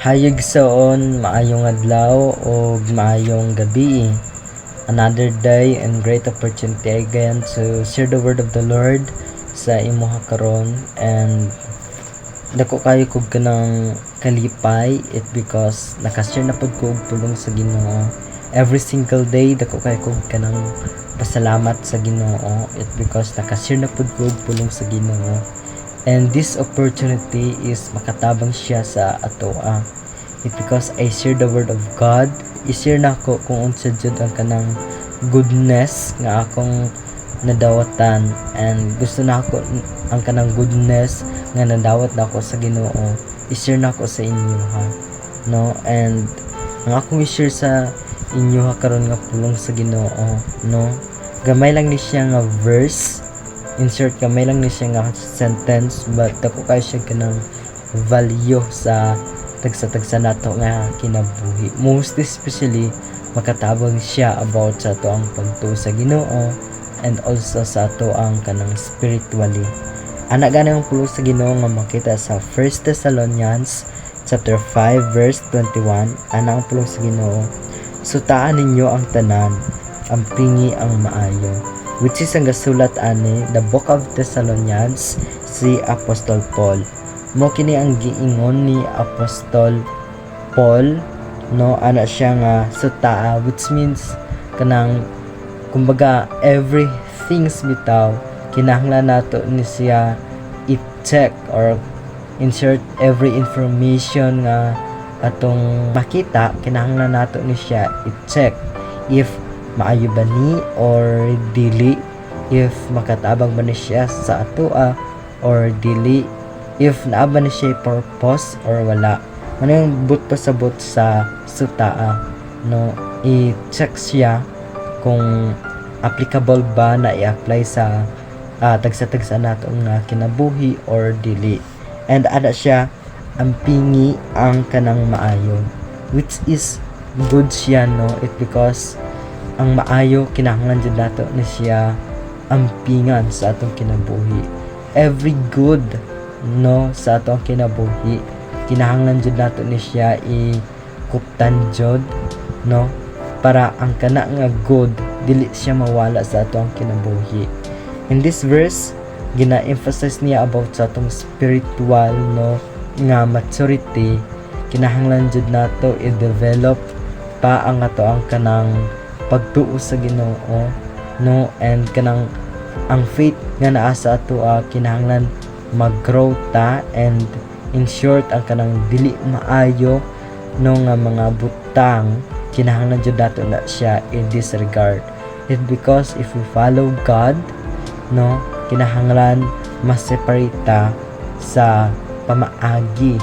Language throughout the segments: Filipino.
Hayag saon, maayong adlaw o maayong gabi. Another day and great opportunity again to share the word of the Lord sa imuha karon, and dako kayo kog kanang kalipay it because nakashare na pud ko og pulong sa Ginoo. Every single day dako kayo kog kanang pasalamat sa Ginoo it because nakashare na pud ko og pulong sa Ginoo. And this opportunity is makatabang siya sa atoa. It because I share the word of God. I-share na ko kung unsa jud ang kanang goodness nga akong nadawatan, and gusto na ako ang kanang goodness nga nadawat na ako sa Ginoo. I-share na ko sa inyo ha. No, and ang akong i-share sa inyo ha karon nga pulong sa Ginoo, no. Gamay lang ni siya nga verse. In short, kamay lang ni siya nga sentence, but dako kay siya kanang value sa tagsa nato nga kinabuhi. Most especially makatabang siya about sa ato ang pagtuo sa Ginoo and also sa ato ang kanang spiritually. Ana gani ang pulo sa Ginoo nga makita sa 1 Thessalonians chapter 5 verse 21. Ana ang pulo sa Ginoo: sutaan ninyo ang tanan, ampingi ang maayo. Which is ang gasulat ani the book of Thessalonians si Apostol Paul. Mo kini ang giingon ni Apostol Paul, no, ana siya nga sutaa, which means kanang kumbaga everything bitaw kinahanglan nato ni siya i-check, or in short every information nga atong makita kinahanglan nato ni siya i-check if maayo ba ni or dili, if makatabang ba ni siya sa atoa or dili, if naa ba ni siya purpose or wala. Ano yung but pasabot sa sutaa, no, i-check siya kung applicable ba na i-apply sa tagsa nato nga kinabuhi or dili. And ana siya ampingi ang kanang maayo, which is good siya, no, it because ang maayo kinahanglan jud nato na siya ampingan sa atong kinabuhi. Every good, no, sa atong kinabuhi kinahanglan jud nato ni siya ikuptan jud, no, para ang kana nga good dili siya mawala sa atong kinabuhi. In this verse gina-emphasize niya about sa atong spiritual, no, nga maturity. Kinahanglan jud nato i-develop pa ang ato ang kanang pagtuo sa Ginoo, no, and kanang ang faith nga naa sa ato kinahanglan mag-grow ta, and in short ang kanang dili maayo, no, nga mga butang kinahanglan jud nato na siya i-disregard it because if we follow God, no, kinahanglan ma-separate ta sa pamaagi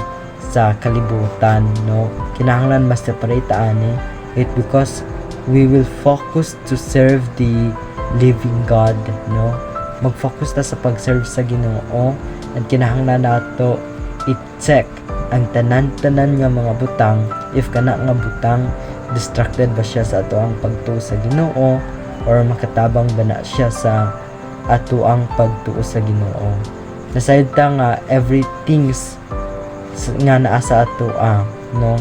sa kalibutan, no, kinahanglan ma-separate ta ani it because we will focus to serve the living God, no. Mag-focus ta sa pag-serve sa Ginoo, and kinahanglan nato i-check ang tanan-tanan nga mga butang, if kana nga butang distracted ba siya sa ato ang pagtuo sa Ginoo or makatabang ba na siya sa ato ang pagtuo sa Ginoo. Nasayod ta nga everything nga naa sa ato no,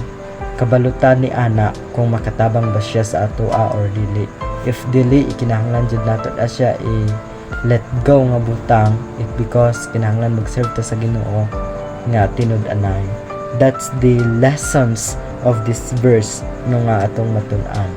kabalutan ni ana kung makatabang ba siya sa atoa or dili. If dili, ikinahanglan jud nato na siya let go nga butang it because kinahanglan mag-serve ta sa Ginoo nga tinud-anay. That's the lessons of this verse no nga atong matun-an.